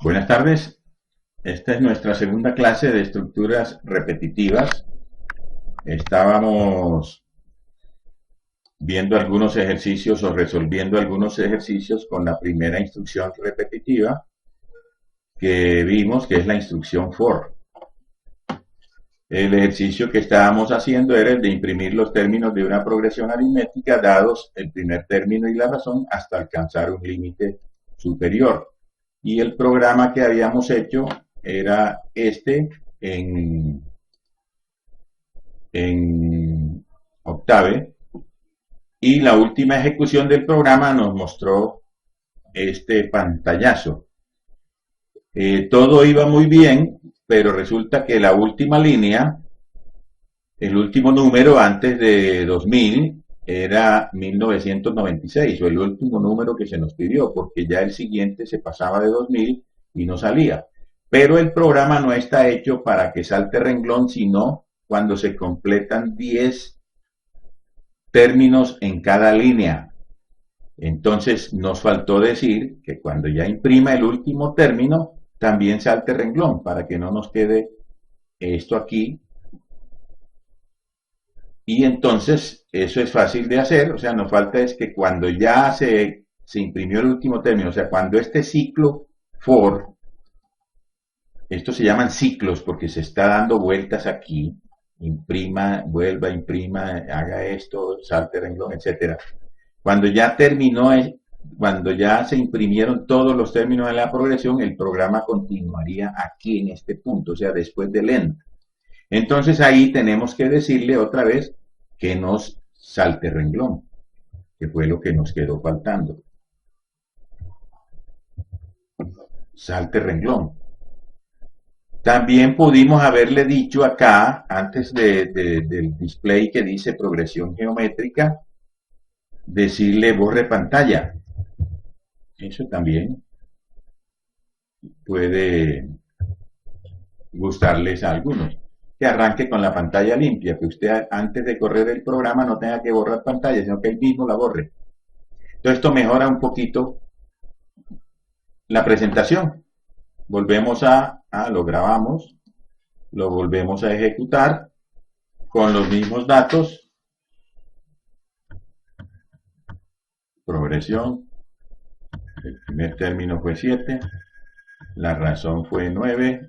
Buenas tardes. Esta es nuestra segunda clase de estructuras repetitivas. Estábamos viendo algunos ejercicios o resolviendo algunos ejercicios con la primera instrucción repetitiva que vimos, que es la instrucción for. El ejercicio que estábamos haciendo era el de imprimir los términos de una progresión aritmética dados el primer término y la razón hasta alcanzar un límite superior. Y el programa que habíamos hecho era este en Octave, y la última ejecución del programa nos mostró este pantallazo. Todo iba muy bien, pero resulta que la última línea, el último número antes de 2000 era 1996, o el último número que se nos pidió, porque ya el siguiente se pasaba de 2000 y no salía. Pero el programa no está hecho para que salte renglón, sino cuando se completan 10 términos en cada línea. Entonces nos faltó decir que cuando ya imprima el último término, también salte renglón, para que no nos quede esto aquí. Y entonces eso es fácil de hacer, o sea, nos falta es que cuando ya se imprimió el último término, o sea, cuando este ciclo for, estos se llaman ciclos porque se está dando vueltas aquí, imprima, vuelva, imprima, haga esto, salte renglón, etcétera. Cuando ya terminó, cuando ya se imprimieron todos los términos de la progresión, el programa continuaría aquí en este punto, o sea, después del end. Entonces ahí tenemos que decirle otra vez que nos salte renglón, que fue lo que nos quedó faltando. Salte renglón. También pudimos haberle dicho acá, antes del display que dice progresión geométrica, decirle borre pantalla. Eso también puede gustarles a algunos. Que arranque con la pantalla limpia, que usted antes de correr el programa no tenga que borrar pantalla, sino que él mismo la borre. Entonces esto mejora un poquito la presentación. Volvemos lo grabamos, lo volvemos a ejecutar con los mismos datos. Progresión, el primer término fue 7, la razón fue 9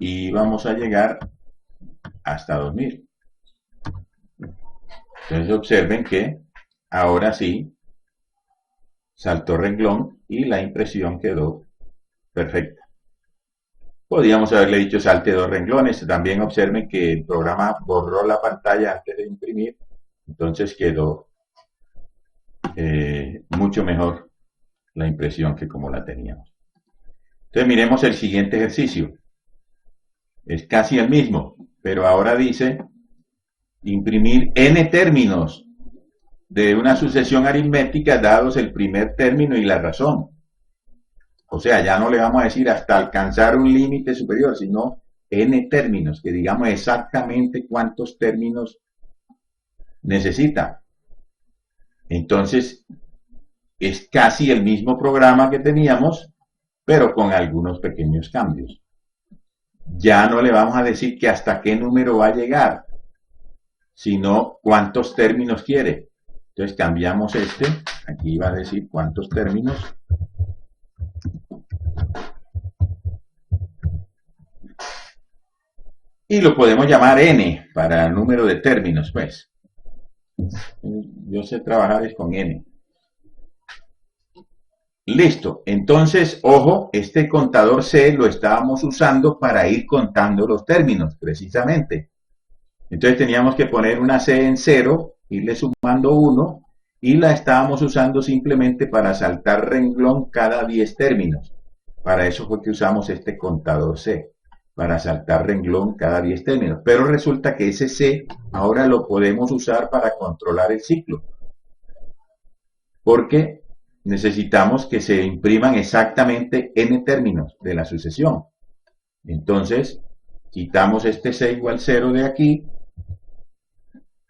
y vamos a llegar hasta 2000. Entonces observen que ahora sí saltó renglón y la impresión quedó perfecta. Podríamos haberle dicho salte 2 renglones. También observen que el programa borró la pantalla antes de imprimir, entonces quedó mucho mejor la impresión que como la teníamos. Entonces miremos el siguiente ejercicio. Es casi el mismo, pero ahora dice imprimir n términos de una sucesión aritmética dados el primer término y la razón. O sea, ya no le vamos a decir hasta alcanzar un límite superior, sino n términos, que digamos exactamente cuántos términos necesita. Entonces, es casi el mismo programa que teníamos, pero con algunos pequeños cambios. Ya no le vamos a decir que hasta qué número va a llegar, sino cuántos términos quiere. Entonces cambiamos aquí va a decir cuántos términos. Y lo podemos llamar n para el número de términos, pues. Yo sé trabajar con n. Listo, entonces, ojo, este contador C lo estábamos usando para ir contando los términos, precisamente. Entonces teníamos que poner una C en 0, irle sumando 1, y la estábamos usando simplemente para saltar renglón cada 10 términos. Para eso fue que usamos este contador C, para saltar renglón cada 10 términos. Pero resulta que ese C ahora lo podemos usar para controlar el ciclo. Porque necesitamos que se impriman exactamente n términos de la sucesión. Entonces, quitamos este C igual 0 de aquí,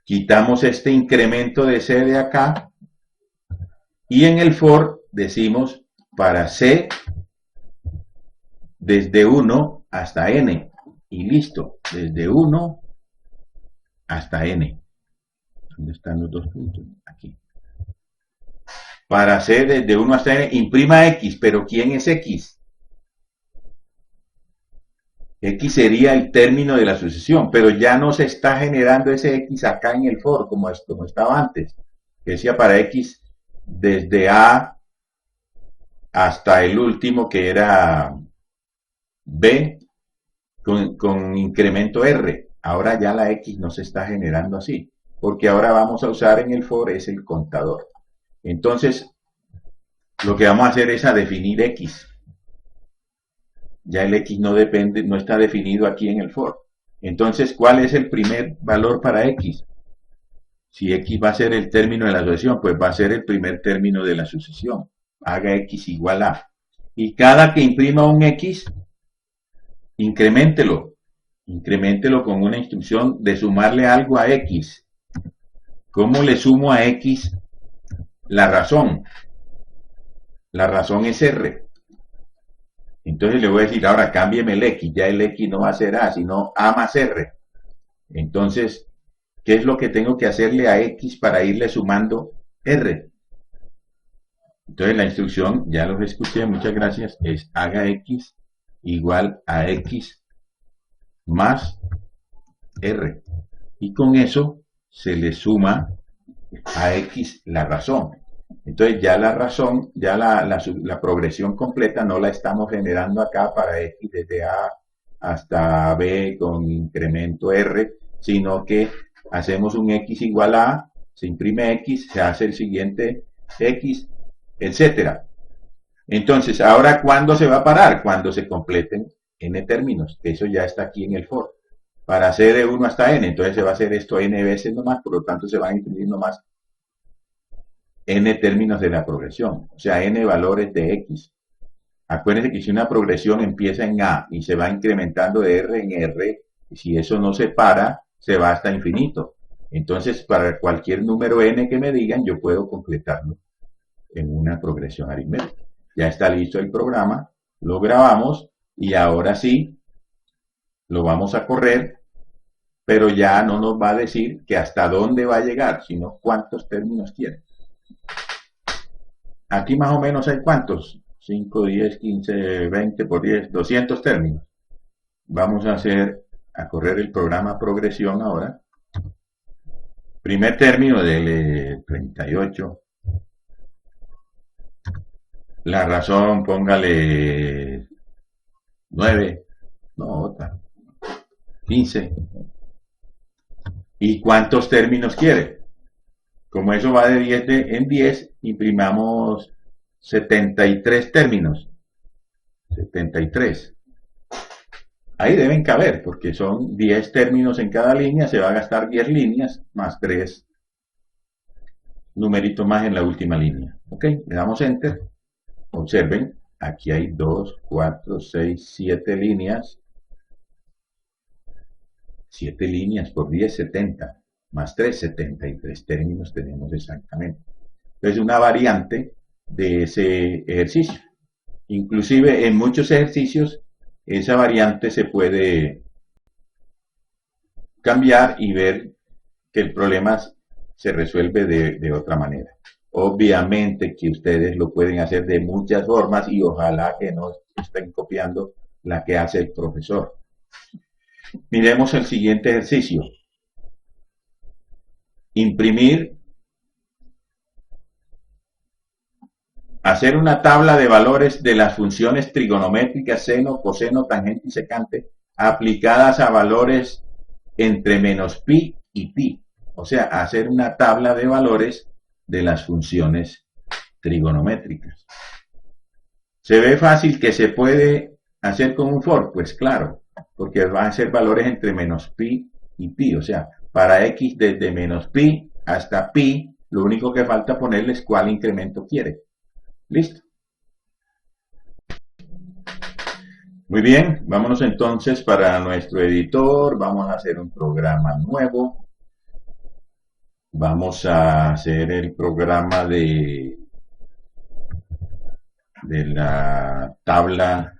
quitamos este incremento de C de acá, y en el for decimos para C desde 1 hasta n. Y listo, desde 1 hasta n. ¿Dónde están los dos puntos? Aquí. Para hacer desde 1 hasta n, imprima x, pero ¿quién es x? X sería el término de la sucesión, pero ya no se está generando ese x acá en el for, como estaba antes. Que decía para x desde a hasta el último, que era b, con incremento r. Ahora ya la x no se está generando así, porque ahora vamos a usar en el for es el contador. Entonces, lo que vamos a hacer es a definir x. Ya el x no depende, no está definido aquí en el for. Entonces, ¿cuál es el primer valor para x? Si x va a ser el término de la sucesión, pues va a ser el primer término de la sucesión. Haga x igual a. Y cada que imprima un x, increméntelo. Increméntelo con una instrucción de sumarle algo a x. ¿Cómo le sumo a x la razón? La razón es r. Entonces le voy a decir, ahora cámbieme el x. Ya el x no va a ser a, sino a más r. Entonces, ¿qué es lo que tengo que hacerle a x para irle sumando r? Entonces la instrucción, ya los escuché, muchas gracias, es haga x igual a x más r. Y con eso se le suma a x la razón. Entonces ya la razón, ya la progresión completa no la estamos generando acá para x desde a hasta b con incremento r, sino que hacemos un x igual a, se imprime x, se hace el siguiente x, etcétera. Entonces, ahora, ¿cuándo se va a parar? Cuando se completen n términos, que eso ya está aquí en el for. Para hacer de 1 hasta n, entonces se va a hacer esto n veces nomás, por lo tanto se van a imprimir nomás n términos de la progresión, o sea, n valores de x. Acuérdense que si una progresión empieza en a y se va incrementando de r en r, si eso no se para, se va hasta infinito. Entonces, para cualquier número n que me digan, yo puedo completarlo en una progresión aritmética. Ya está listo el programa, lo grabamos y ahora sí lo vamos a correr, pero ya no nos va a decir que hasta dónde va a llegar, sino cuántos términos quiere. Aquí más o menos hay cuántos, 5, 10, 15, 20 por 10, 200 términos. Vamos a correr el programa progresión ahora. Primer término del 38. La razón, póngale 9, no, otra, 15. ¿Y cuántos términos quiere? Como eso va de 10 en 10, imprimamos 73 términos. 73. Ahí deben caber, porque son 10 términos en cada línea, se va a gastar 10 líneas, más 3 numeritos más en la última línea. Ok, le damos Enter. Observen, aquí hay 2, 4, 6, 7 líneas. 7 líneas por 10, 70. Más 3, 73 términos tenemos exactamente. Es una variante de ese ejercicio. Inclusive en muchos ejercicios esa variante se puede cambiar y ver que el problema se resuelve de otra manera. Obviamente que ustedes lo pueden hacer de muchas formas y ojalá que no estén copiando la que hace el profesor. Miremos el siguiente ejercicio. Imprimir, hacer una tabla de valores de las funciones trigonométricas seno, coseno, tangente y secante aplicadas a valores entre menos pi y pi. O sea, hacer una tabla de valores de las funciones trigonométricas. ¿Se ve fácil que se puede hacer con un for? Pues claro, porque van a ser valores entre menos pi y pi. O sea, para x desde menos pi hasta pi, lo único que falta ponerle es cuál incremento quiere. ¿Listo? Muy bien, vámonos entonces para nuestro editor. Vamos a hacer un programa nuevo. Vamos a hacer el programa de la tabla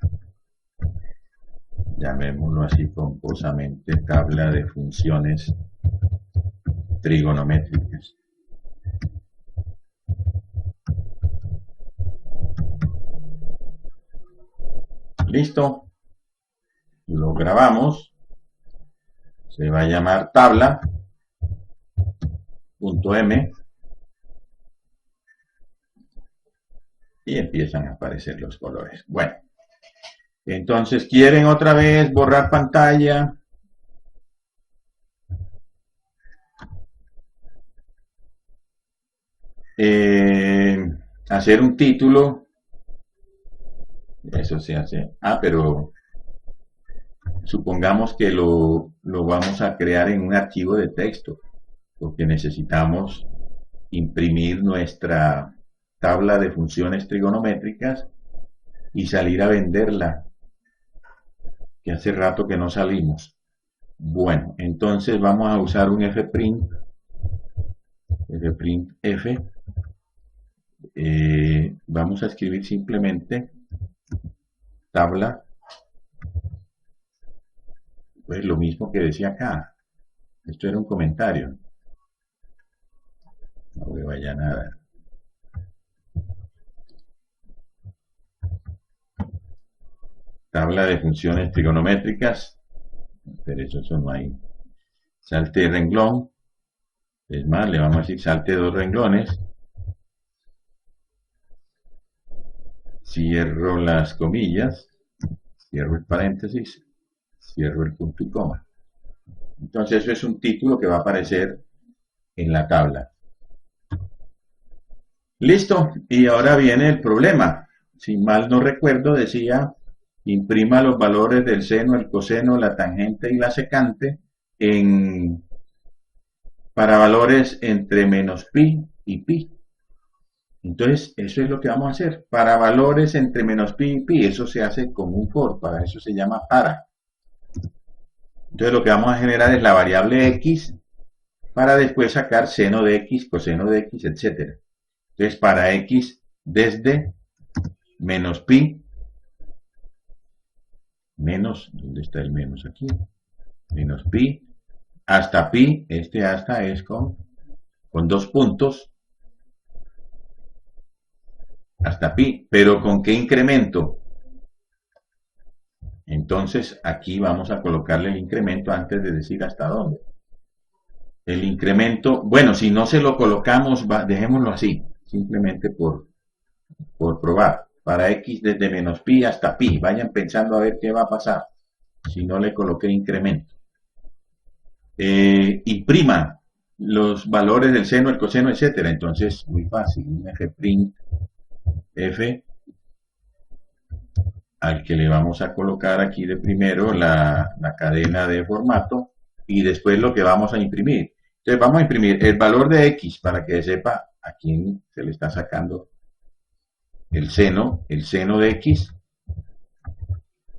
llamémoslo así pomposamente, tabla de funciones trigonométricas. Listo, lo grabamos, se va a llamar tabla.m y empiezan a aparecer los colores. Bueno, entonces quieren otra vez borrar pantalla. Hacer un título. Eso se hace. Pero supongamos que lo vamos a crear en un archivo de texto, porque necesitamos imprimir nuestra tabla de funciones trigonométricas y salir a venderla, que hace rato que no salimos. Bueno, entonces vamos a usar un fprint f. Vamos a escribir simplemente tabla, pues lo mismo que decía acá. Esto era un comentario, no veo allá nada. Tabla de funciones trigonométricas, pero eso no hay. Salte renglón, es más, le vamos a decir salte dos renglones, cierro las comillas, cierro el paréntesis, cierro el punto y coma. Entonces eso es un título que va a aparecer en la tabla. Listo, y ahora viene el problema. Si mal no recuerdo, decía, imprima los valores del seno, el coseno, la tangente y la secante para valores entre menos pi y pi. Entonces, eso es lo que vamos a hacer. Para valores entre menos pi y pi, eso se hace con un for, para eso se llama para. Entonces, lo que vamos a generar es la variable x para después sacar seno de x, coseno de x, etc. Entonces, para x desde menos pi, menos, ¿dónde está el menos aquí? Menos pi, hasta pi, este hasta es con dos puntos, hasta pi, pero ¿con qué incremento? Entonces aquí vamos a colocarle el incremento antes de decir hasta dónde. El incremento, bueno, si no se lo colocamos, dejémoslo así, simplemente por probar. Para x desde menos pi hasta pi, vayan pensando a ver qué va a pasar si no le coloqué incremento. Imprima los valores del seno, el coseno, etcétera. Entonces, muy fácil, un fprint f al que le vamos a colocar aquí de primero la cadena de formato y después lo que vamos a imprimir. Entonces vamos a imprimir el valor de x para que sepa a quién se le está sacando el seno de x,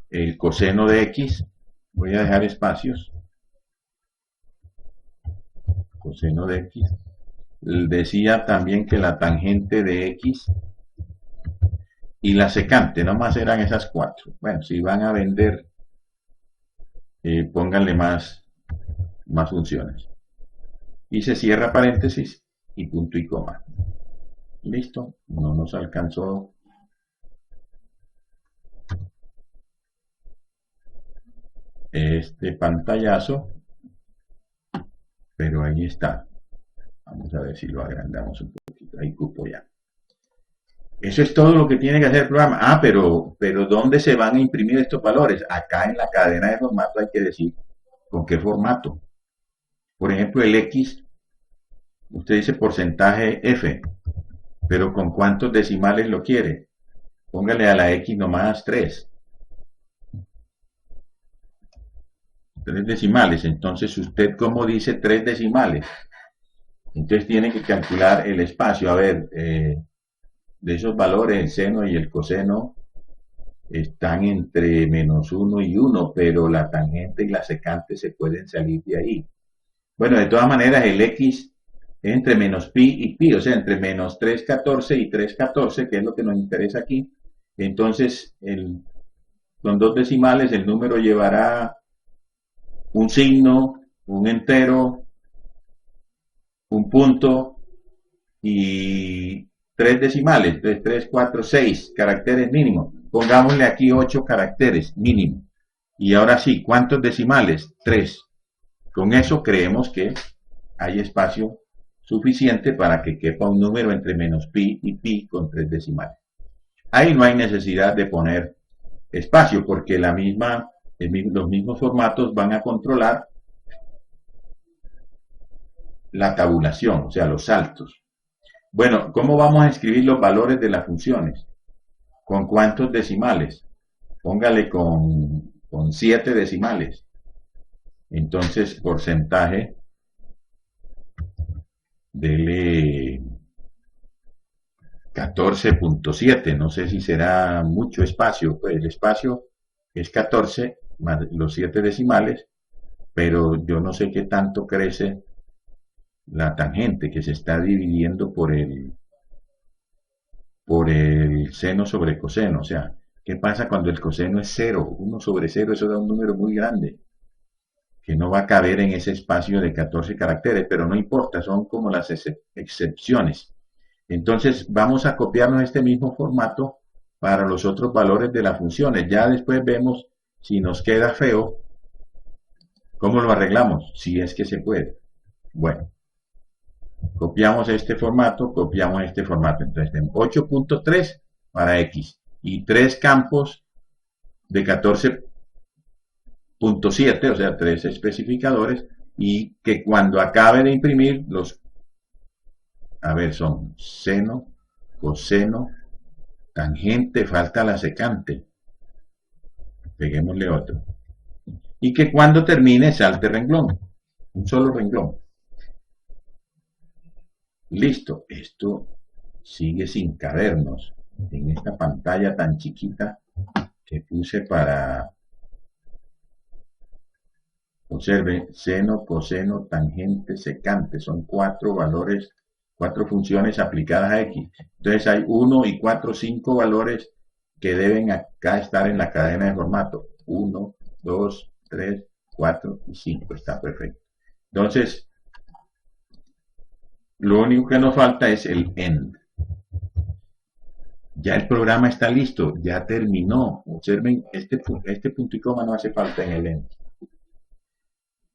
el coseno de x, voy a dejar espacios, coseno de x, decía también que la tangente de x y la secante, nomás eran esas cuatro. Bueno, si van a vender, pónganle más funciones. Y se cierra paréntesis y punto y coma. Listo, no nos alcanzó este pantallazo, pero ahí está. Vamos a ver si lo agrandamos un poquito. Ahí cupo ya. Eso es todo lo que tiene que hacer el programa. Pero ¿dónde se van a imprimir estos valores? Acá en la cadena de formato hay que decir con qué formato. Por ejemplo, el X, usted dice porcentaje F, pero ¿con cuántos decimales lo quiere? Póngale a la X nomás 3. 3 decimales. Entonces, ¿usted cómo dice 3 decimales? Entonces tiene que calcular el espacio. A ver, de esos valores, el seno y el coseno están entre menos 1 y 1, pero la tangente y la secante se pueden salir de ahí. Bueno, de todas maneras, el x es entre menos pi y pi, o sea, entre menos 3,14 y 3,14, que es lo que nos interesa aquí. Entonces, con 2 decimales, el número llevará un signo, un entero, un punto y 3 decimales, entonces 3, 4, 6 caracteres mínimos. Pongámosle aquí 8 caracteres mínimo. Y ahora sí, ¿cuántos decimales? 3. Con eso creemos que hay espacio suficiente para que quepa un número entre menos pi y pi con 3 decimales. Ahí no hay necesidad de poner espacio porque los mismos formatos van a controlar la tabulación, o sea, los saltos. Bueno, ¿cómo vamos a escribir los valores de las funciones? ¿Con cuántos decimales? Póngale con 7 decimales. Entonces, porcentaje, dele 14.7, no sé si será mucho espacio, pues el espacio es 14 más los 7 decimales, pero yo no sé qué tanto crece la tangente que se está dividiendo por el seno sobre coseno, o sea, ¿qué pasa cuando el coseno es 0? 1 sobre 0, eso da un número muy grande, que no va a caber en ese espacio de 14 caracteres, pero no importa, son como las excepciones. Entonces vamos a copiarnos este mismo formato para los otros valores de las funciones. Ya después vemos si nos queda feo, cómo lo arreglamos, si es que se puede. Bueno, copiamos este formato, copiamos este formato. Entonces tenemos 8.3 para X y 3 campos de 14.7, o sea, 3 especificadores, y que cuando acabe de imprimir son seno, coseno, tangente, falta la secante. Peguémosle otro. Y que cuando termine salte renglón. Un solo renglón. Listo. Esto sigue sin cabernos en esta pantalla tan chiquita que puse para... Observe, seno, coseno, tangente, secante. Son 4 valores, 4 funciones aplicadas a X. Entonces hay 1 y 4, 5 valores que deben acá estar en la cadena de formato. 1, 2, 3, 4 y 5. Está perfecto. Entonces, lo único que nos falta es el end. Ya el programa está listo, ya terminó. Observen, este punto y coma no hace falta en el end.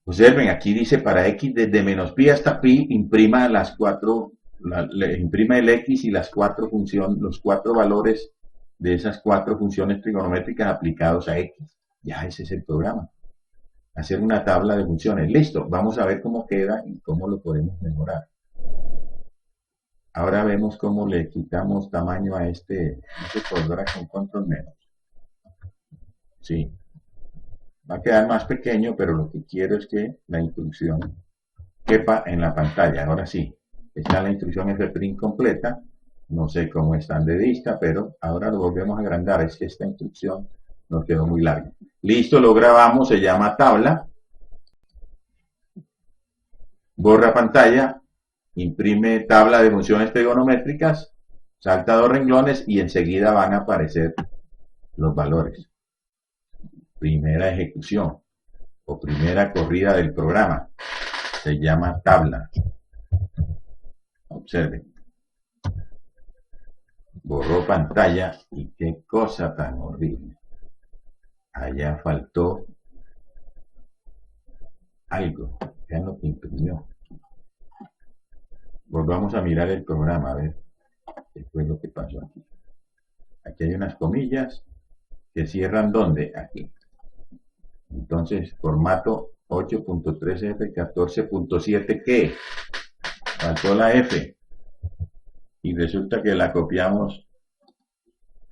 Observen, aquí dice para X desde menos pi hasta pi, imprima imprima el X y los 4 valores de esas 4 funciones trigonométricas aplicados a X. Ya ese es el programa. Hacer una tabla de funciones. Listo, vamos a ver cómo queda y cómo lo podemos mejorar. Ahora vemos cómo le quitamos tamaño a este cordura con control menos. Sí. Va a quedar más pequeño, pero lo que quiero es que la instrucción quepa en la pantalla. Ahora sí, está la instrucción Fprint completa. No sé cómo están de vista, pero ahora lo volvemos a agrandar. Es que esta instrucción nos quedó muy larga. Listo, lo grabamos, se llama tabla. Borra pantalla, imprime tabla de funciones trigonométricas, salta 2 renglones y enseguida van a aparecer los valores. Primera ejecución o primera corrida del programa. Se llama tabla. Observen. Borró pantalla y qué cosa tan horrible. Allá faltó algo. Vean lo que imprimió. Volvamos a mirar el programa a ver qué fue lo que pasó aquí. Aquí hay unas comillas que cierran ¿dónde? Aquí. Entonces, formato 8.3F, 14.7, ¿qué? Faltó la F. Y resulta que la copiamos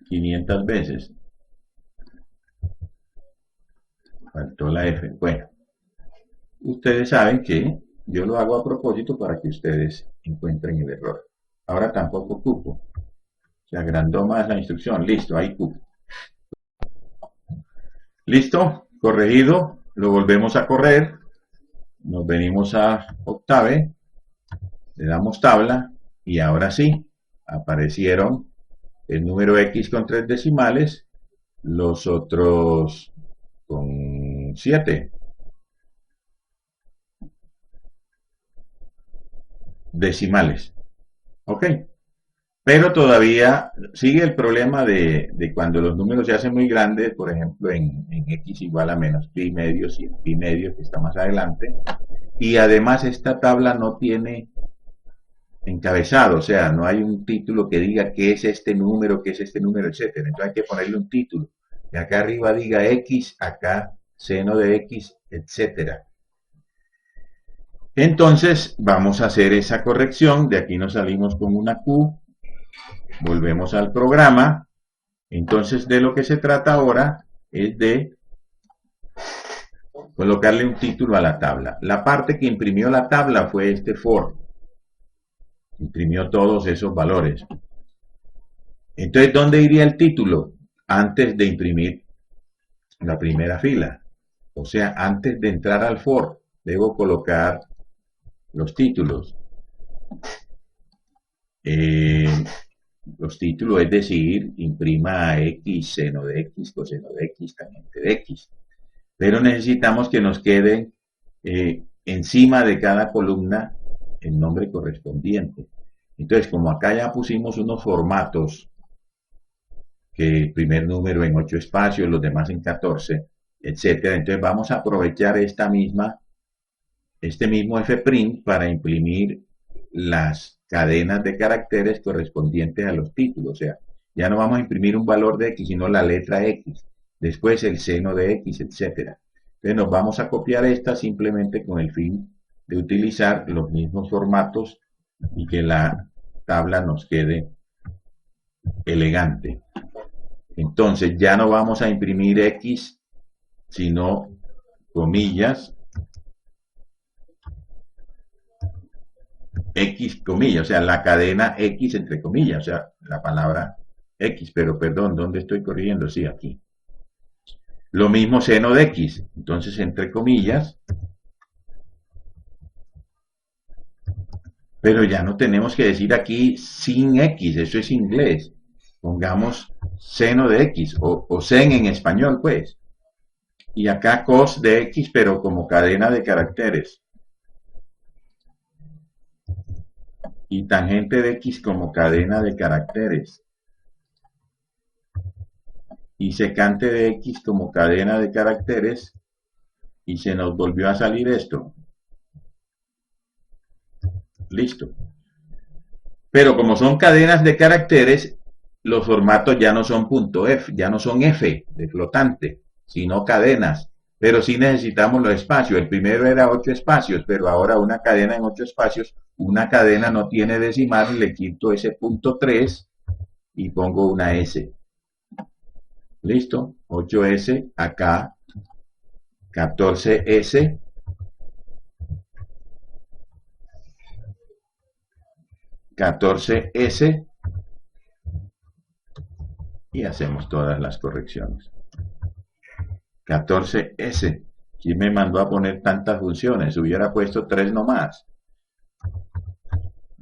500 veces. Faltó la F. Bueno, ustedes saben que yo lo hago a propósito para que ustedes encuentren el error. Ahora tampoco cupo. Se agrandó más la instrucción. Listo, ahí cupo. Listo, corregido. Lo volvemos a correr. Nos venimos a Octave. Le damos tabla. Y ahora sí, aparecieron el número X con 3 decimales los otros con 7 decimales. ¿Ok? Pero todavía sigue el problema de cuando los números se hacen muy grandes, por ejemplo en x igual a menos pi medio, si pi medio que está más adelante, y además esta tabla no tiene encabezado, o sea, no hay un título que diga qué es este número, qué es este número, etcétera. Entonces hay que ponerle un título. Y acá arriba diga x, acá seno de x, etcétera. Entonces vamos a hacer esa corrección. De aquí nos salimos con una Q. Volvemos al programa. Entonces de lo que se trata ahora es de colocarle un título a la tabla. La parte que imprimió la tabla fue este for. Imprimió todos esos valores. Entonces, ¿dónde iría el título? Antes de imprimir la primera fila. O sea, antes de entrar al for, debo colocar los títulos. Los títulos, es decir, imprima x, seno de x, coseno de x, tangente de x. Pero necesitamos que nos quede encima de cada columna el nombre correspondiente. Entonces, como acá ya pusimos unos formatos, que el primer número en 8 espacios, los demás en 14, etcétera. Entonces vamos a aprovechar este mismo fprint para imprimir las cadenas de caracteres correspondientes a los títulos. O sea, ya no vamos a imprimir un valor de x, sino la letra x, después el seno de x, etcétera. Entonces nos vamos a copiar esta simplemente con el fin de utilizar los mismos formatos y que la tabla nos quede elegante. Entonces ya no vamos a imprimir x, sino comillas, x comillas, o sea, la cadena x entre comillas, o sea, la palabra x, pero perdón, ¿dónde estoy corrigiendo? Sí, aquí. Lo mismo seno de x, entonces entre comillas, pero ya no tenemos que decir aquí sin x, eso es inglés. Pongamos seno de x o sen en español, pues. Y acá cos de x, pero como cadena de caracteres. Y tangente de x como cadena de caracteres. Y secante de x como cadena de caracteres. Y se nos volvió a salir esto. Listo. Pero como son cadenas de caracteres, los formatos ya no son .f, ya no son f de flotante, sino cadenas. Pero sí necesitamos los espacios. El primero era 8 espacios, pero ahora una cadena en 8 espacios, una cadena no tiene decimal, le quito ese .3 y pongo una S. Listo, 8S, acá 14S, S y hacemos todas las correcciones. 14S. ¿Quién me mandó a poner tantas funciones? Hubiera puesto 3 nomás.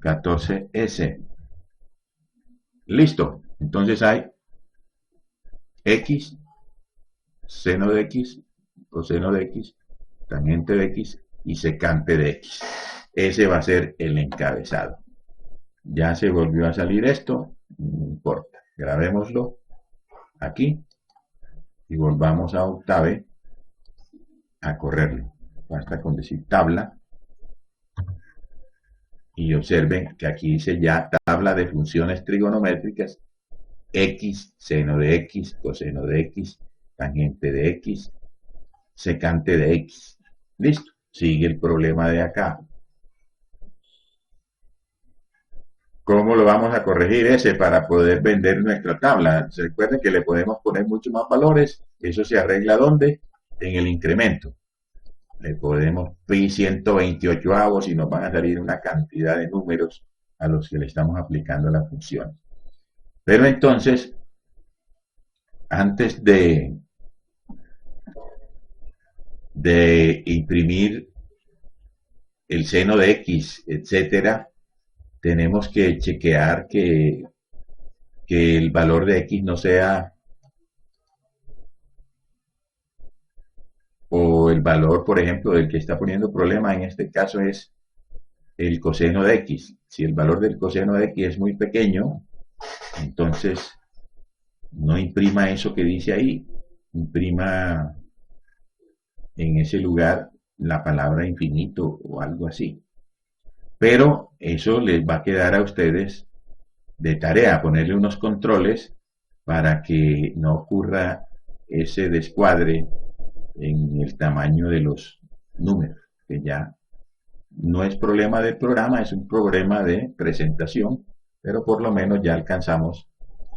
14S. Listo. Entonces hay x, seno de x, coseno de x, tangente de x y secante de x. Ese va a ser el encabezado. Ya se volvió a salir esto, no importa. Grabémoslo aquí y volvamos a Octave a correrlo. Basta con decir tabla y observen que aquí dice ya tabla de funciones trigonométricas, x, seno de x, coseno de x, tangente de x, secante de x. Listo, sigue el problema de acá. ¿Cómo lo vamos a corregir ese para poder vender nuestra tabla? Recuerden que le podemos poner mucho más valores. Eso se arregla ¿dónde? En el incremento. Le podemos pi 128 avos y nos van a salir una cantidad de números a los que le estamos aplicando la función. Pero entonces, antes de imprimir el seno de x, etcétera, tenemos que chequear que el valor de x no sea el valor, por ejemplo, del que está poniendo problema en este caso es el coseno de x. Si el valor del coseno de x es muy pequeño, entonces no imprima eso que dice ahí, imprima en ese lugar la palabra infinito o algo así. Pero eso les va a quedar a ustedes de tarea, ponerle unos controles para que no ocurra ese descuadre en el tamaño de los números, que ya no es problema del programa, es un problema de presentación, pero por lo menos ya alcanzamos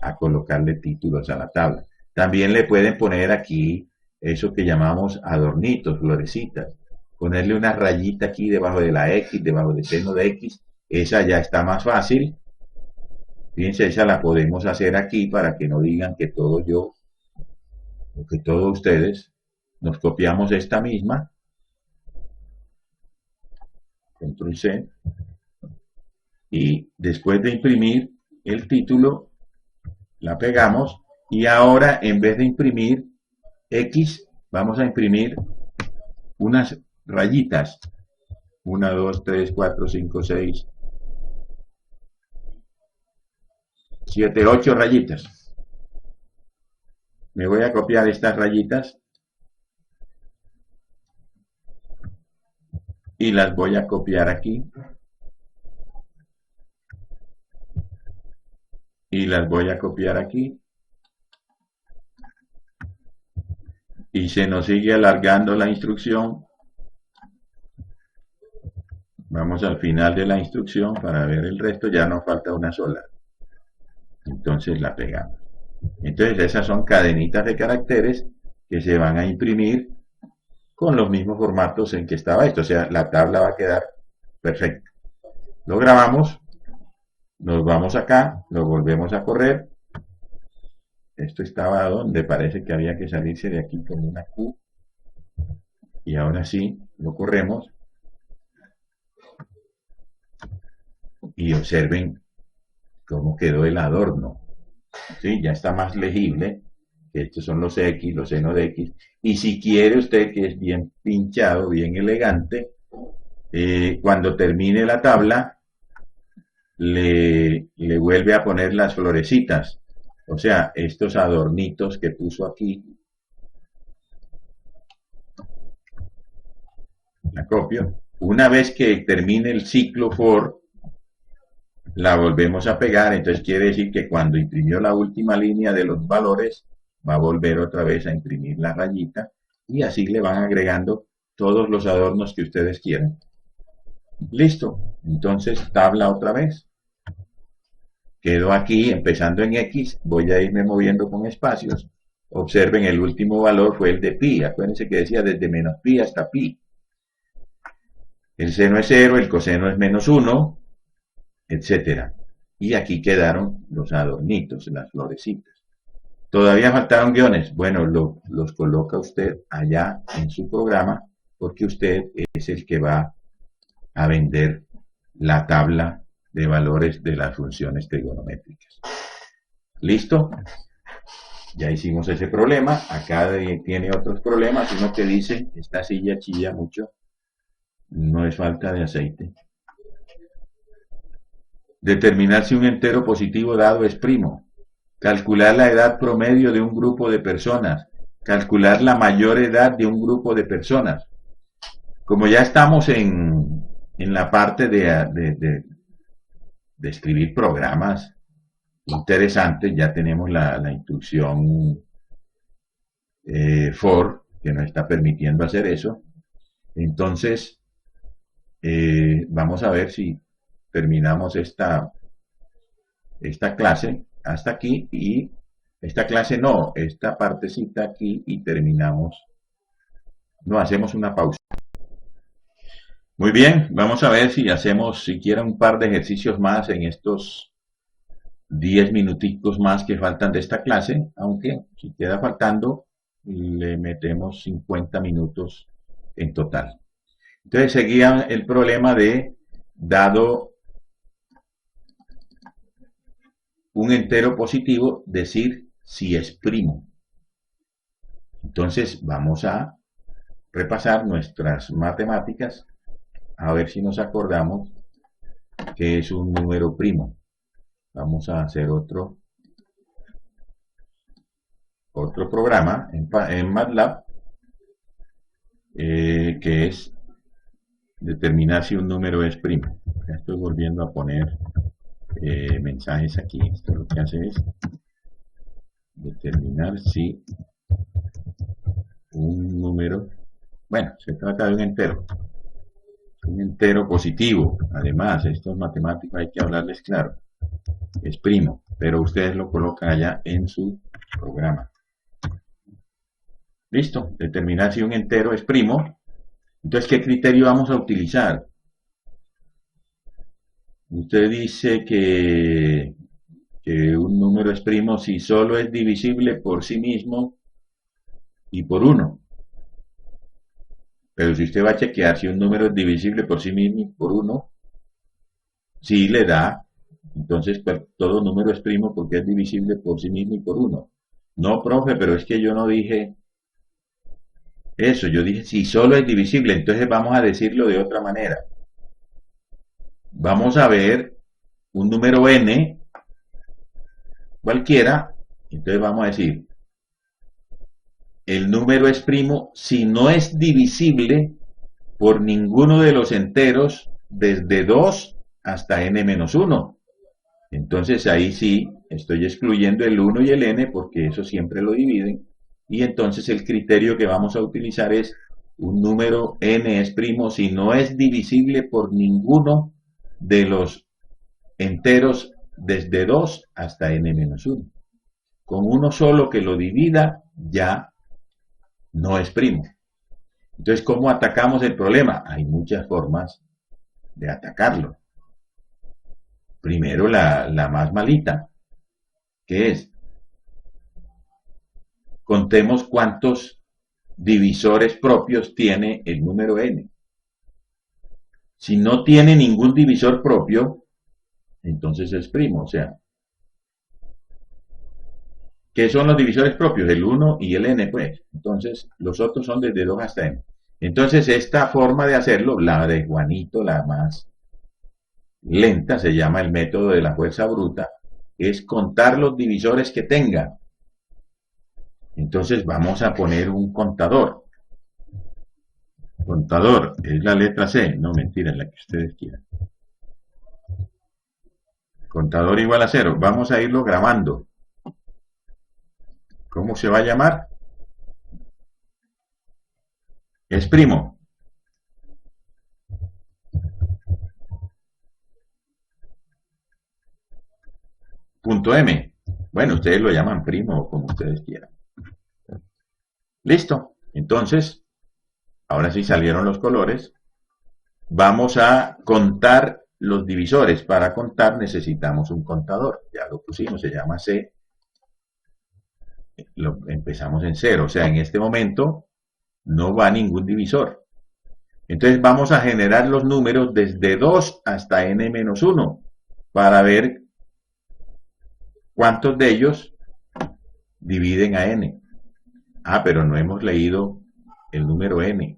a colocarle títulos a la tabla. También le pueden poner aquí eso que llamamos adornitos, florecitas, ponerle una rayita aquí debajo de la X, debajo del seno de X, esa ya está más fácil. Fíjense, esa la podemos hacer aquí para que no digan que todo yo o que todos ustedes nos copiamos esta misma. Control C. Y después de imprimir el título, la pegamos. Y ahora, en vez de imprimir X, vamos a imprimir unas rayitas. 1, 2, 3, 4, 5, 6, 7, 8 rayitas. Me voy a copiar estas rayitas y las voy a copiar aquí y las voy a copiar aquí y se nos sigue alargando la instrucción. Vamos al final de la instrucción para ver el resto, ya nos falta una sola, entonces la pegamos. Entonces esas son cadenitas de caracteres que se van a imprimir con los mismos formatos en que estaba esto, o sea, la tabla va a quedar perfecta. Lo grabamos, nos vamos acá, lo volvemos a correr. Esto estaba donde parece que había que salirse de aquí con una Q. Y ahora sí, lo corremos. Y observen cómo quedó el adorno. ¿Sí? Ya está más legible. Estos son los X, los seno de X. Y si quiere usted, que es bien pinchado, bien elegante, cuando termine la tabla, le vuelve a poner las florecitas. O sea, estos adornitos que puso aquí. La copio. Una vez que termine el ciclo for, la volvemos a pegar. Entonces quiere decir que cuando imprimió la última línea de los valores, va a volver otra vez a imprimir la rayita. Y así le van agregando todos los adornos que ustedes quieran. Listo. Entonces tabla otra vez. Quedo aquí empezando en X. Voy a irme moviendo con espacios. Observen, el último valor fue el de pi. Acuérdense que decía desde menos pi hasta pi. El seno es 0, el coseno es menos 1, etc. Y aquí quedaron los adornitos, las florecitas. Todavía faltaron guiones. Bueno, los coloca usted allá en su programa porque usted es el que va a vender la tabla de valores de las funciones trigonométricas. ¿Listo? Ya hicimos ese problema. Acá tiene otros problemas. Uno que dice, esta silla chilla mucho. No es falta de aceite. Determinar si un entero positivo dado es primo. Calcular la edad promedio de un grupo de personas. Calcular la mayor edad de un grupo de personas. Como ya estamos en la parte de escribir programas interesantes, ya tenemos la instrucción for, que nos está permitiendo hacer eso. Entonces, vamos a ver si terminamos esta clase hasta aquí, y esta clase no, esta partecita aquí, y terminamos. No, hacemos una pausa. Muy bien, vamos a ver si hacemos siquiera un par de ejercicios más en estos 10 minuticos más que faltan de esta clase, aunque si queda faltando le metemos 50 minutos en total. Entonces seguía el problema de, dado un entero positivo, decir si es primo. Entonces vamos a repasar nuestras matemáticas a ver si nos acordamos que es un número primo. Vamos a hacer otro programa en MATLAB que es determinar si un número es primo. Ya estoy volviendo a poner mensajes aquí. Esto lo que hace es determinar si un número, bueno, se trata de un entero positivo. Además, estos matemáticos hay que hablarles claro, es primo, pero ustedes lo colocan allá en su programa. Listo, determinar si un entero es primo. Entonces, ¿qué criterio vamos a utilizar? Usted dice que un número es primo si solo es divisible por sí mismo y por 1. Pero si usted va a chequear si un número es divisible por sí mismo y por 1, sí le da. Entonces, pues, todo número es primo porque es divisible por sí mismo y por 1. No, profe, pero es que yo no dije eso. Yo dije si solo es divisible. Entonces vamos a decirlo de otra manera. Vamos a ver un número n cualquiera. Entonces vamos a decir el número es primo si no es divisible por ninguno de los enteros desde 2 hasta n-1. Entonces ahí sí estoy excluyendo el 1 y el n porque eso siempre lo dividen. Y entonces el criterio que vamos a utilizar es un número n es primo si no es divisible por ninguno de los enteros desde 2 hasta n-1. Con uno solo que lo divida ya no es primo. Entonces, ¿cómo atacamos el problema? Hay muchas formas de atacarlo. Primero, la más malita, que es, contemos cuántos divisores propios tiene el número n. Si no tiene ningún divisor propio, entonces es primo. O sea, ¿qué son los divisores propios? El 1 y el n, pues. Entonces, los otros son desde 2 hasta n. Entonces, esta forma de hacerlo, la de Juanito, la más lenta, se llama el método de la fuerza bruta, es contar los divisores que tenga. Entonces, vamos a poner un contador. Contador es la letra C, no mentira, la que ustedes quieran. Contador igual a 0. Vamos a irlo grabando. ¿Cómo se va a llamar? Es primo. Punto M. Bueno, ustedes lo llaman primo o como ustedes quieran. Listo. Entonces, ahora sí salieron los colores. Vamos a contar los divisores. Para contar necesitamos un contador. Ya lo pusimos, se llama C. Empezamos en 0. O sea, en este momento no va ningún divisor. Entonces vamos a generar los números desde 2 hasta n-1 para ver cuántos de ellos dividen a n. Ah, pero no hemos leído el número n.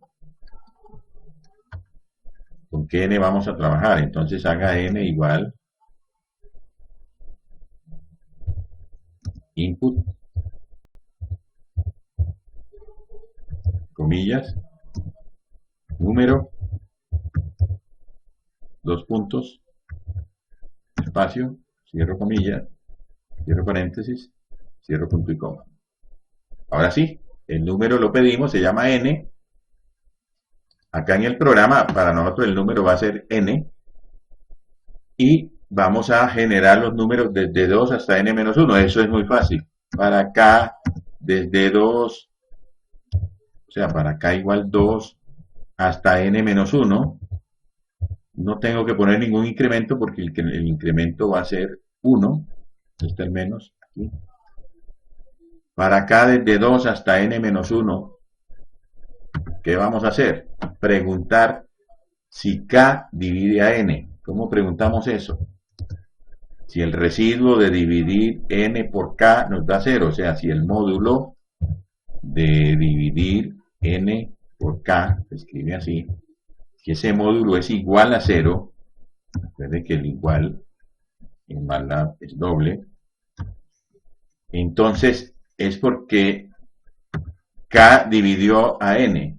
¿Con qué n vamos a trabajar? Entonces haga n igual input, comillas, número, 2 puntos, espacio, cierro comillas, cierro paréntesis, cierro punto y coma. Ahora sí, el número lo pedimos, se llama n. Acá en el programa, para nosotros el número va a ser n. Y vamos a generar los números desde 2 hasta n-1. Eso es muy fácil. Para acá, desde 2, o sea, para acá igual 2 hasta n-1. No tengo que poner ningún incremento porque el incremento va a ser 1. Está el menos aquí. Para acá, desde 2 hasta n-1, ¿qué vamos a hacer? Preguntar si k divide a n. ¿Cómo preguntamos eso? Si el residuo de dividir n por k nos da 0, o sea, si el módulo de dividir n por K, se escribe así, que ese módulo es igual a 0, recuerde que el igual en MATLAB es doble, entonces es porque K dividió a N.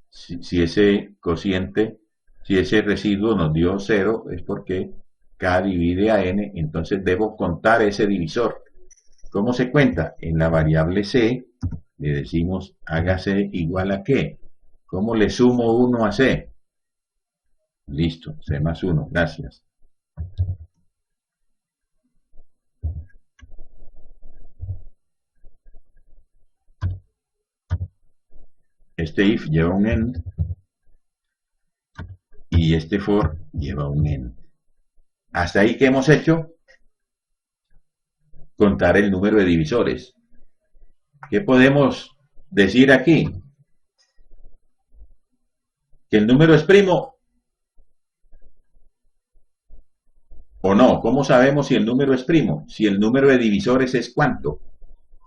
Si ese cociente, si ese residuo nos dio 0, es porque K divide a N, entonces debo contar ese divisor. ¿Cómo se cuenta? En la variable C le decimos hágase igual a ¿qué? ¿Cómo le sumo 1 a C? Listo, C más 1, gracias. Este if lleva un end y este for lleva un end. Hasta ahí, ¿qué hemos hecho? Contar el número de divisores. ¿Qué podemos decir aquí? ¿Que el número es primo o no? ¿Cómo sabemos si el número es primo? Si el número de divisores es ¿cuánto?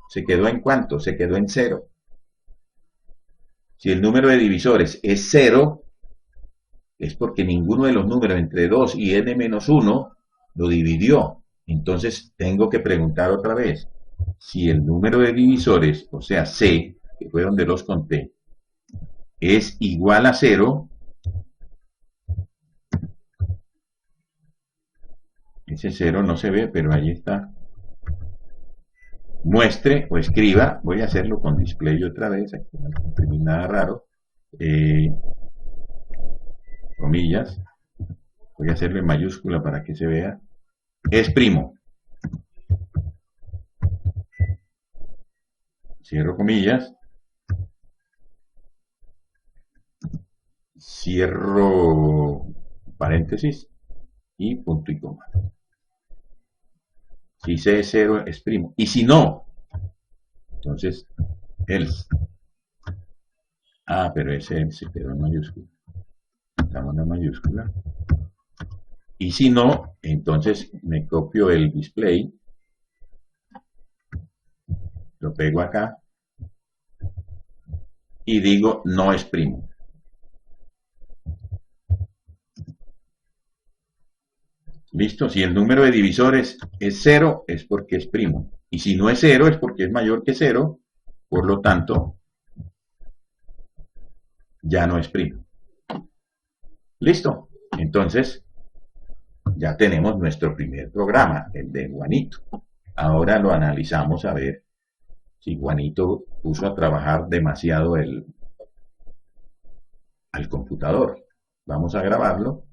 ¿Se quedó en cuánto? Se quedó en 0. Si el número de divisores es 0, es porque ninguno de los números entre 2 y n-1 lo dividió. Entonces tengo que preguntar otra vez. Si el número de divisores, o sea C, que fue donde los conté, es igual a 0, ese 0 no se ve, pero ahí está. Muestre o escriba, voy a hacerlo con display otra vez, aquí no imprimí nada raro, comillas, voy a hacerlo en mayúscula para que se vea, es primo. Cierro comillas, cierro paréntesis y punto y coma. Si C es 0 es primo. Y si no, entonces else. Ah, pero ese se quedó en mayúscula. Estamos en mayúscula. Y si no, entonces me copio el display, lo pego acá y digo no es primo. Listo, si el número de divisores es 0, es porque es primo. Y si no es 0, es porque es mayor que 0, por lo tanto, ya no es primo. Listo, entonces ya tenemos nuestro primer programa, el de Juanito. Ahora lo analizamos a ver si Juanito puso a trabajar demasiado al computador. Vamos a grabarlo,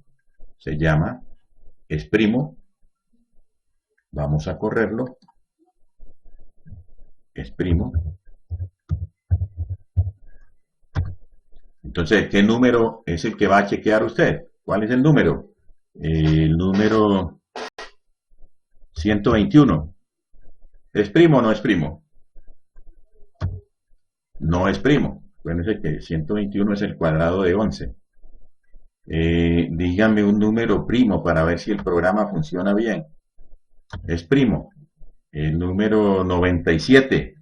se llama es primo, vamos a correrlo, es primo. Entonces, ¿qué número es el que va a chequear usted? ¿Cuál es el número? El número 121. ¿Es primo o no es primo? No es primo. Acuérdense que 121 es el cuadrado de 11. Dígame un número primo para ver si el programa funciona bien. Es primo. El número 97.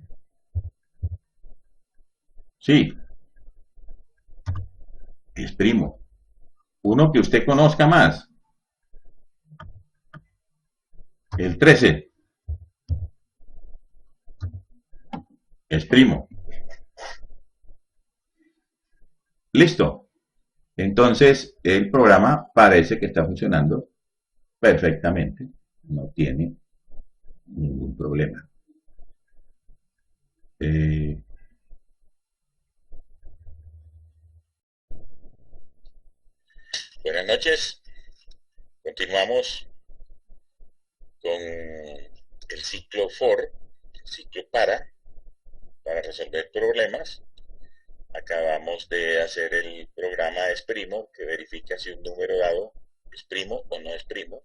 Sí, es primo. Uno que usted conozca más. El 13. Es primo. Listo. Entonces, el programa parece que está funcionando perfectamente. No tiene ningún problema. Buenas noches. Continuamos con el ciclo for, el ciclo para resolver problemas. Acabamos de hacer el programa es primo, que verifica si un número dado es primo o no es primo.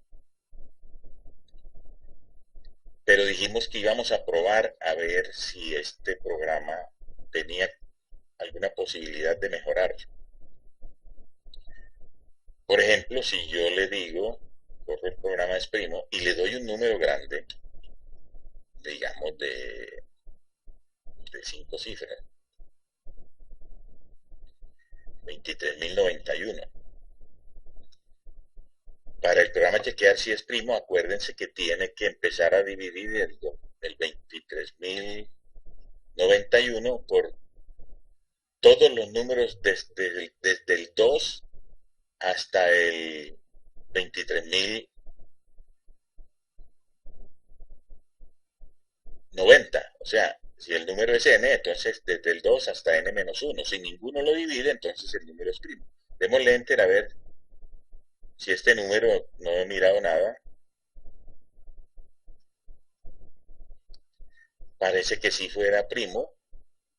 Pero dijimos que íbamos a probar a ver si este programa tenía alguna posibilidad de mejorar. Por ejemplo, si yo le digo, corro el programa es primo y le doy un número grande, digamos de 5 cifras, 23.091. Para el programa chequear si es primo, acuérdense que tiene que empezar a dividir el 23.091 por todos los números desde el 2 hasta el 23.090. O sea, si el número es n, entonces desde el 2 hasta n-1. Si ninguno lo divide, entonces el número es primo. Démosle enter a ver si este número, no he mirado nada. Parece que sí fuera primo,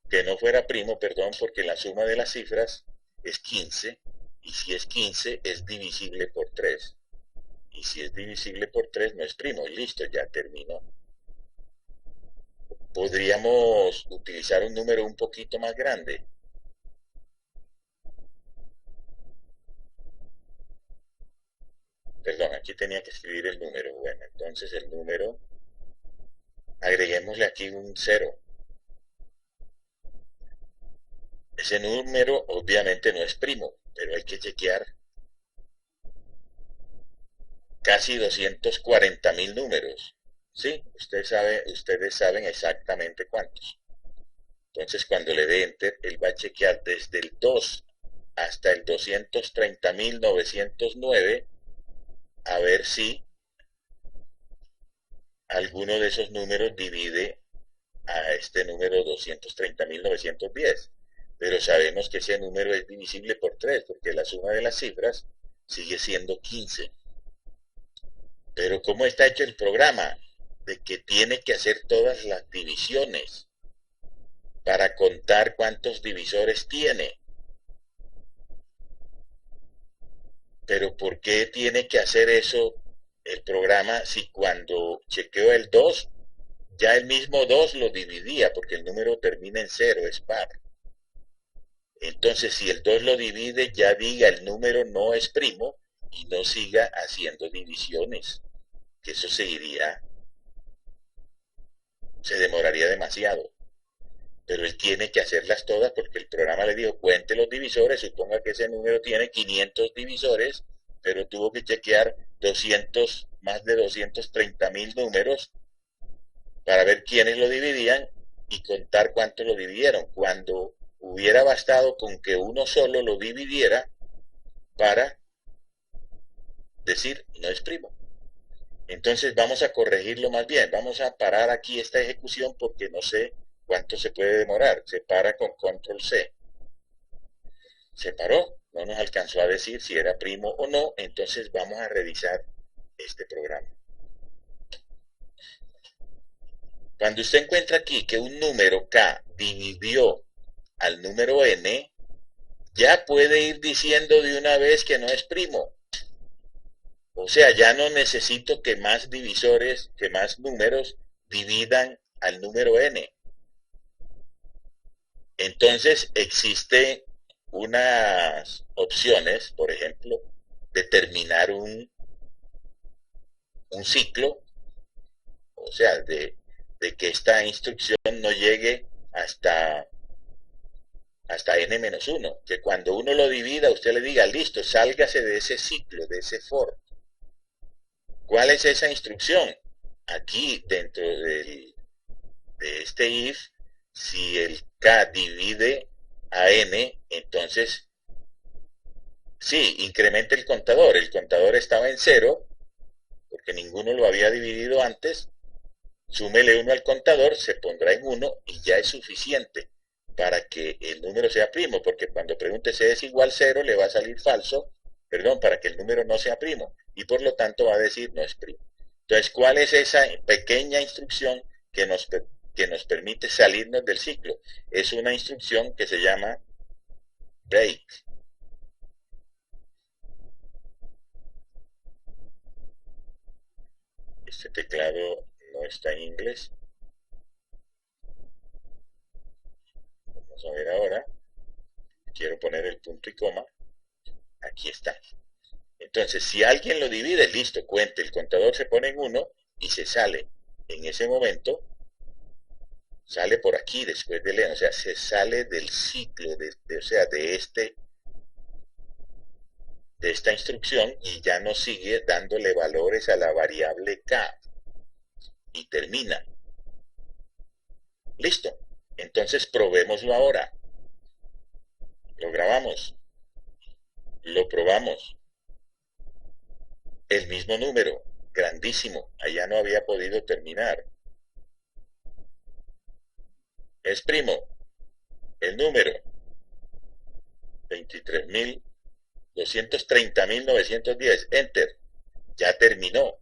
que no fuera primo, perdón, porque la suma de las cifras es 15, y si es 15 es divisible por 3. Y si es divisible por 3 no es primo, y listo, ya terminó. Podríamos utilizar un número un poquito más grande. Perdón, aquí tenía que escribir el número. Bueno, entonces el número, agreguémosle aquí un 0. Ese número obviamente no es primo, pero hay que chequear casi 240.000 números. Sí, ustedes saben exactamente cuántos. Entonces, cuando le dé enter, él va a chequear desde el 2 hasta el 230.909 a ver si alguno de esos números divide a este número 230.910. Pero sabemos que ese número es divisible por 3 porque la suma de las cifras sigue siendo 15. Pero ¿cómo está hecho el programa? De que tiene que hacer todas las divisiones para contar cuántos divisores tiene. Pero ¿por qué tiene que hacer eso el programa si cuando chequeo el 2 ya el mismo 2 lo dividía porque el número termina en 0, es par? Entonces si el 2 lo divide ya diga el número no es primo y no siga haciendo divisiones, que eso se demoraría demasiado. Pero él tiene que hacerlas todas porque el programa le dijo cuente los divisores, suponga que ese número tiene 500 divisores, pero tuvo que chequear más de 230.000 números para ver quiénes lo dividían y contar cuántos lo dividieron, cuando hubiera bastado con que uno solo lo dividiera para decir no es primo. Entonces vamos a corregirlo más bien, vamos a parar aquí esta ejecución porque no sé cuánto se puede demorar. Se para con control C. Se paró, no nos alcanzó a decir si era primo o no, entonces vamos a revisar este programa. Cuando usted encuentra aquí que un número K dividió al número N, ya puede ir diciendo de una vez que no es primo. O sea, ya no necesito que más divisores, que más números dividan al número N. Entonces existe unas opciones, por ejemplo, determinar un ciclo, o sea, de que esta instrucción no llegue hasta n-1, que cuando uno lo divida, usted le diga, listo, sálgase de ese ciclo, de ese for. ¿Cuál es esa instrucción? Aquí, dentro de este if, si el k divide a n, entonces, sí, incrementa el contador estaba en 0, porque ninguno lo había dividido antes, súmele 1 al contador, se pondrá en 1 y ya es suficiente para que el número sea primo, porque cuando pregunte si es igual 0 le va a salir falso, perdón, para que el número no sea primo, y por lo tanto va a decir no es primo. Entonces, ¿cuál es esa pequeña instrucción que nos permite salirnos del ciclo? Es una instrucción que se llama break. Este teclado no está en inglés. Vamos a ver ahora. Quiero poner el punto y coma. Aquí está. Entonces, si alguien lo divide, listo, cuente, el contador se pone en 1 y se sale. En ese momento, sale por aquí después de leer, o sea, se sale del ciclo, o sea, de este de esta instrucción y ya nos sigue dándole valores a la variable k y termina. Listo. Entonces probémoslo ahora. Lo grabamos. Lo probamos. El mismo número. Grandísimo. Allá no había podido terminar. Es primo. El número. 23.230.910. Enter. Ya terminó.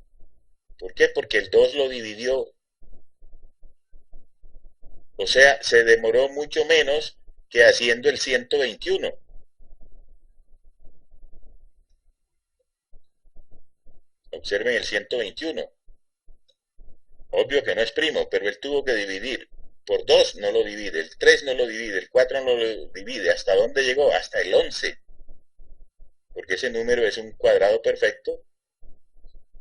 ¿Por qué? Porque el 2 lo dividió. O sea, se demoró mucho menos que haciendo el 121. Observen el 121. Obvio que no es primo, pero él tuvo que dividir. Por 2 no lo divide, el 3 no lo divide, el 4 no lo divide. ¿Hasta dónde llegó? Hasta el 11. Porque ese número es un cuadrado perfecto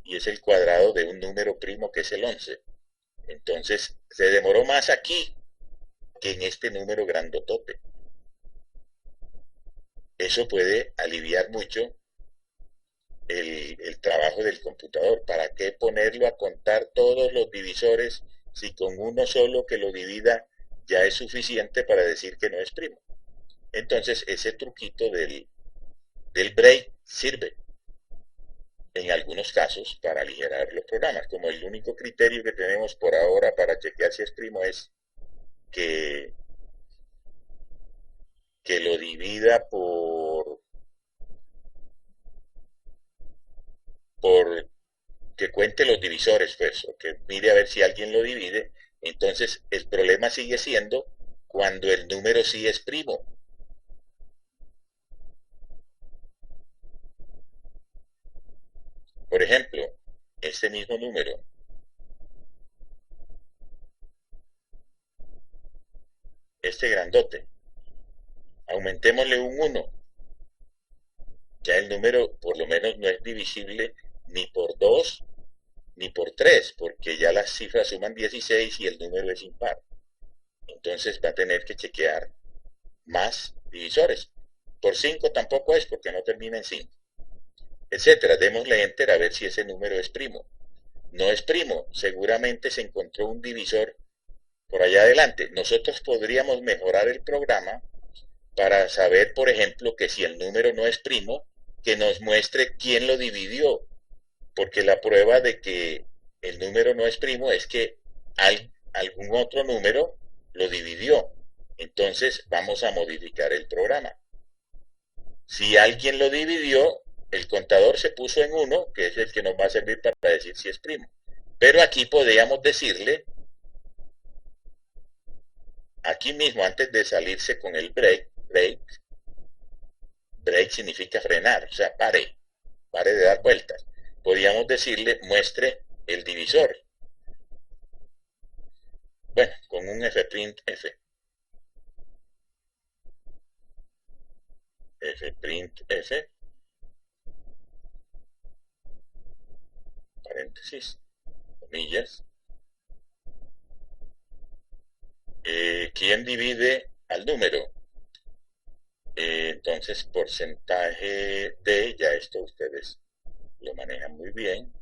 y es el cuadrado de un número primo que es el 11. Entonces, se demoró más aquí que en este número grandotote. Eso puede aliviar mucho el trabajo del computador. ¿Para qué ponerlo a contar todos los divisores si con uno solo que lo divida ya es suficiente para decir que no es primo? Entonces ese truquito del break sirve en algunos casos para aligerar los programas. Como el único criterio que tenemos por ahora para chequear si es primo es que lo divida por que cuente los divisores, pues, o que mire a ver si alguien lo divide. Entonces el problema sigue siendo cuando el número sí es primo. Por ejemplo, este mismo número, este grandote, aumentémosle un 1. Ya el número por lo menos no es divisible ni por 2 ni por 3, porque ya las cifras suman 16 y el número es impar. Entonces va a tener que chequear más divisores. Por 5 tampoco es, porque no termina en 5. Etcétera. Démosle enter a ver si ese número es primo. No es primo, seguramente se encontró un divisor por allá adelante. Nosotros podríamos mejorar el programa para saber, por ejemplo, que si el número no es primo, que nos muestre quién lo dividió, porque la prueba de que el número no es primo es que algún otro número lo dividió. Entonces vamos a modificar el programa. Si alguien lo dividió, el contador se puso en 1, que es el que nos va a servir para decir si es primo. Pero aquí podríamos decirle, aquí mismo antes de salirse con el break significa frenar, o sea, pare de dar vueltas. Podríamos decirle, muestre el divisor. Bueno, con un fprint f. Fprint f, paréntesis, comillas. ¿Quién divide al número? Entonces, porcentaje de, ya esto ustedes lo manejan muy bien,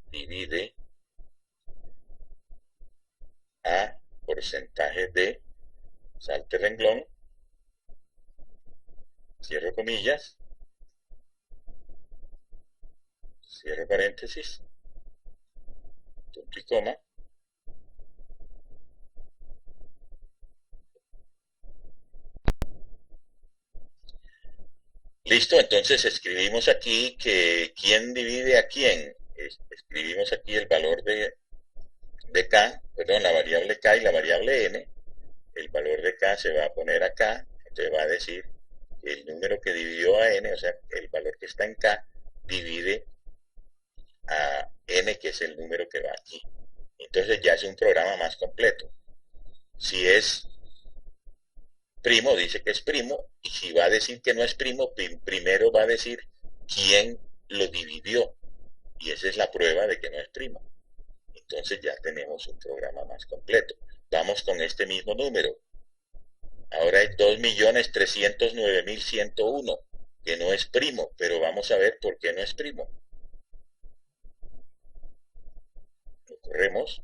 divide a porcentaje de, salte renglón, cierro comillas, cierro paréntesis, punto y coma. Listo, entonces escribimos aquí que quién divide a quién. Escribimos aquí el valor de k, perdón, la variable k y la variable n. El valor de k se va a poner acá, entonces va a decir que el número que dividió a n, o sea, el valor que está en k, divide a n, que es el número que va aquí. Entonces ya es un programa más completo. Si es primo, dice que es primo, y si va a decir que no es primo, primero va a decir quién lo dividió, y esa es la prueba de que no es primo. Entonces ya tenemos un programa más completo. Vamos con este mismo número. Ahora es 2.309.101. que no es primo, pero vamos a ver por qué no es primo. Lo corremos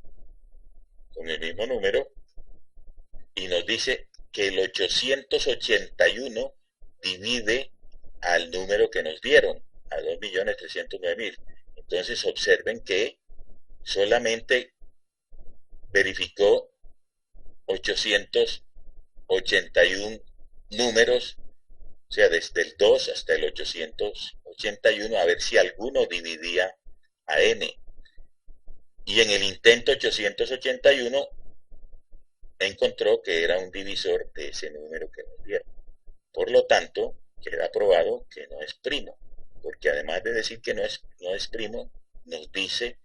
con el mismo número y nos dice que el 881 divide al número que nos dieron, a 2.309.000. Entonces observen que solamente verificó 881 números, o sea, desde el 2 hasta el 881, a ver si alguno dividía a n. Y en el intento 881 encontró que era un divisor de ese número que nos dieron. Por lo tanto, queda probado que no es primo, porque además de decir que no es primo, nos dice,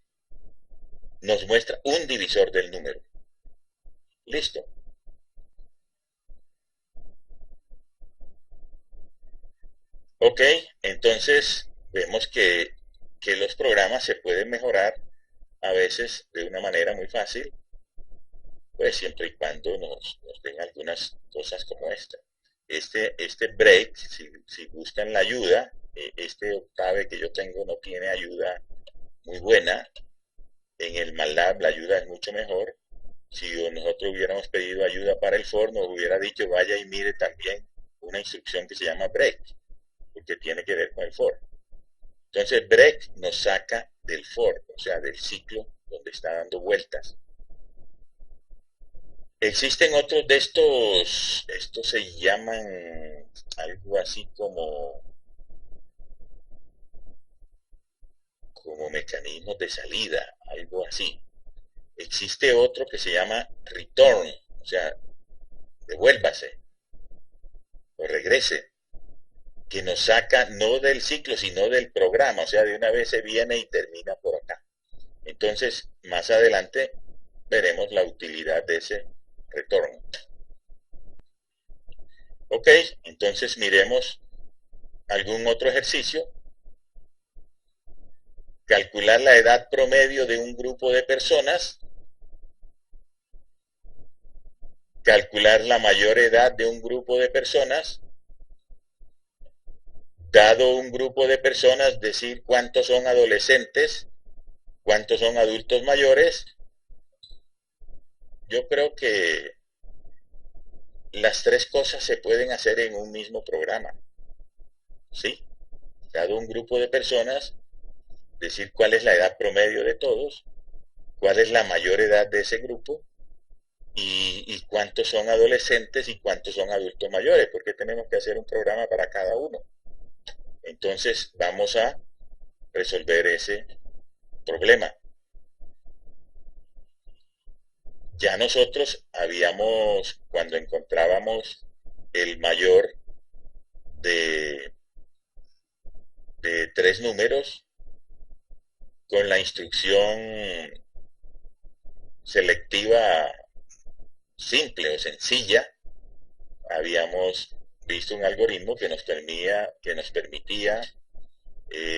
nos muestra un divisor del número. Listo. Ok, entonces vemos que los programas se pueden mejorar a veces de una manera muy fácil, pues siempre y cuando nos den algunas cosas como esta. Este break, si buscan la ayuda, este Octave que yo tengo no tiene ayuda muy buena. En el MATLAB la ayuda es mucho mejor. Si nosotros hubiéramos pedido ayuda para el for, nos hubiera dicho vaya y mire también una instrucción que se llama break, porque tiene que ver con el for. Entonces break nos saca del for, o sea, del ciclo donde está dando vueltas. Existen otros de estos se llaman algo así como mecanismos de salida, algo así. Existe otro que se llama return, o sea, devuélvase o regrese, que nos saca no del ciclo, sino del programa, o sea, de una vez se viene y termina por acá. Entonces, más adelante veremos la utilidad de ese retorno. Ok, entonces miremos algún otro ejercicio. Calcular la edad promedio de un grupo de personas. Calcular la mayor edad de un grupo de personas. Dado un grupo de personas, decir cuántos son adolescentes, cuántos son adultos mayores. Yo creo que las tres cosas se pueden hacer en un mismo programa. ¿Sí? Dado un grupo de personas, decir cuál es la edad promedio de todos, cuál es la mayor edad de ese grupo y cuántos son adolescentes y cuántos son adultos mayores, porque tenemos que hacer un programa para cada uno. Entonces vamos a resolver ese problema. Ya nosotros habíamos, cuando encontrábamos el mayor de tres números, con la instrucción selectiva simple o sencilla, habíamos visto un algoritmo que nos permitía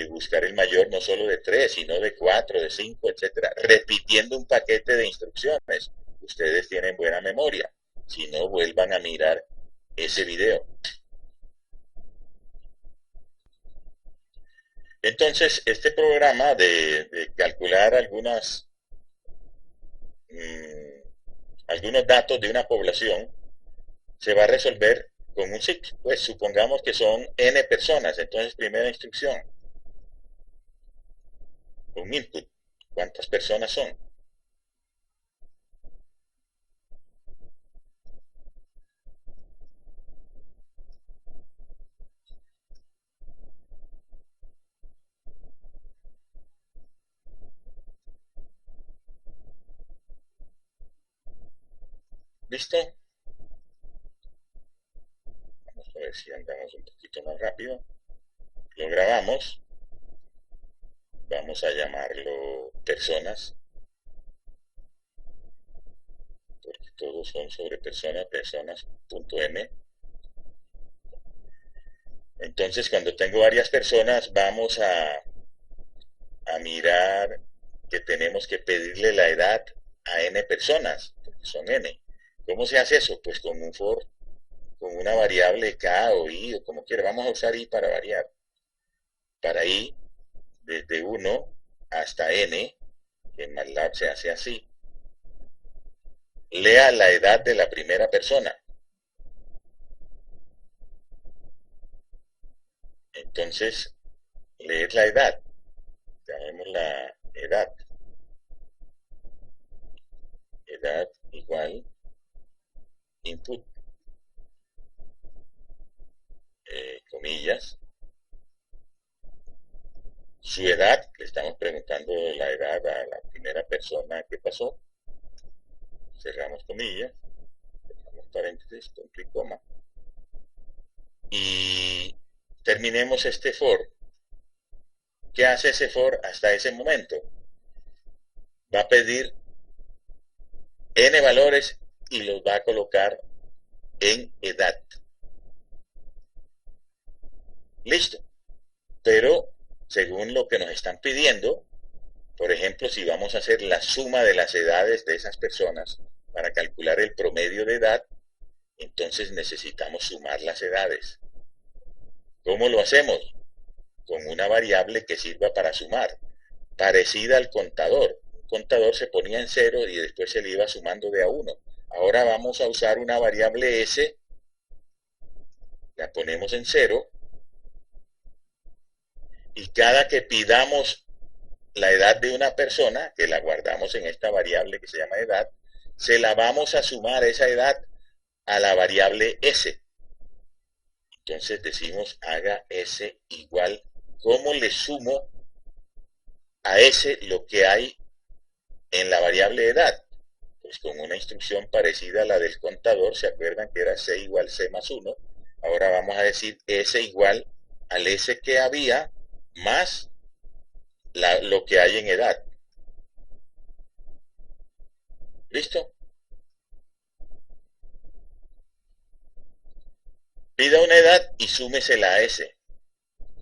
buscar el mayor no solo de 3, sino de 4, de 5, etcétera, repitiendo un paquete de instrucciones. Ustedes tienen buena memoria, si no, vuelvan a mirar ese video. Entonces, este programa de calcular algunos datos de una población se va a resolver con un ciclo. Pues supongamos que son n personas, entonces primera instrucción, un input, ¿cuántas personas son? ¿Listo? Vamos a ver si andamos un poquito más rápido. Lo grabamos. Vamos a llamarlo personas, porque todos son sobre personas, personas.m. Entonces, cuando tengo varias personas, vamos a mirar que tenemos que pedirle la edad a n personas, porque son n. ¿Cómo se hace eso? Pues con un for con una variable k o i, o como quiera. Vamos a usar i para variar. Para i, desde 1 hasta n, que en MATLAB se hace así, lea la edad de la primera persona. Entonces, leer la edad. Llamémosla edad. Edad igual input, comillas. Su edad, le estamos preguntando la edad a la primera persona que pasó. Cerramos comillas, cerramos paréntesis, punto y coma. Y terminemos este for. ¿Qué hace ese for hasta ese momento? Va a pedir n valores y los va a colocar en edad. Listo. Pero según lo que nos están pidiendo, por ejemplo, si vamos a hacer la suma de las edades de esas personas para calcular el promedio de edad, entonces necesitamos sumar las edades. ¿Cómo lo hacemos? Con una variable que sirva para sumar, parecida al contador. Un contador se ponía en 0 y después se le iba sumando de a 1. Ahora vamos a usar una variable s, la ponemos en 0, y cada que pidamos la edad de una persona, que la guardamos en esta variable que se llama edad, se la vamos a sumar esa edad a la variable s. Entonces decimos haga s igual, ¿cómo le sumo a s lo que hay en la variable edad? Pues con una instrucción parecida a la del contador. ¿Se acuerdan que era c igual c más 1? Ahora vamos a decir s igual al s que había más lo que hay en edad. ¿Listo? Pida una edad y súmesela a s.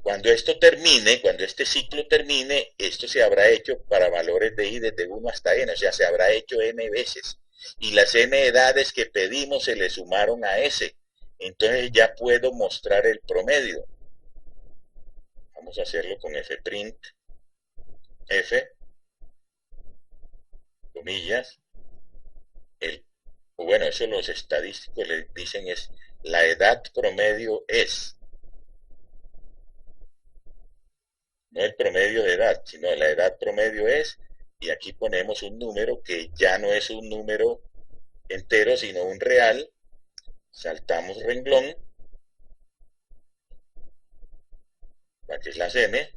Cuando esto termine, cuando este ciclo termine, esto se habrá hecho para valores de i desde 1 hasta n, o sea, se habrá hecho n veces. Y las n edades que pedimos se le sumaron a s. Entonces ya puedo mostrar el promedio. Vamos a hacerlo con fprint, f, comillas, bueno, eso los estadísticos le dicen es la edad promedio es. No el promedio de edad, sino la edad promedio es, y aquí ponemos un número que ya no es un número entero, sino un real. Saltamos renglón, aquí es las n,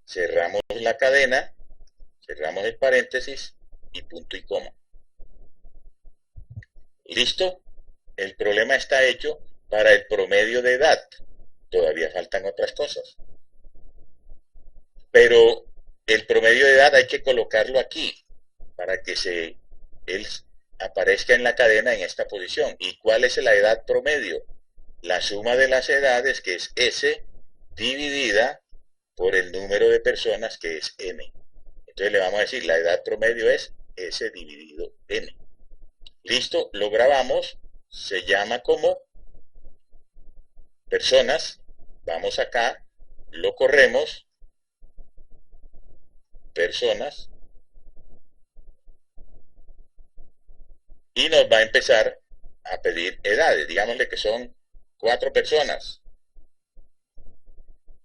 cerramos la cadena, cerramos el paréntesis y punto y coma. ¿Listo? El problema está hecho para el promedio de edad. Todavía faltan otras cosas. Pero el promedio de edad hay que colocarlo aquí para que él aparezca en la cadena en esta posición. ¿Y cuál es la edad promedio? La suma de las edades, que es s, dividida por el número de personas, que es n. Entonces le vamos a decir, la edad promedio es s dividido n. Listo, lo grabamos, se llama como personas, vamos acá, lo corremos, personas, y nos va a empezar a pedir edades. Digámosle que son 4 personas.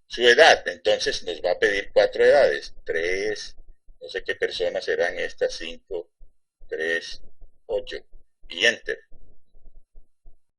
Su edad, entonces nos va a pedir 4 edades. 3, no sé qué personas serán estas, 5, 3, 8. Y enter.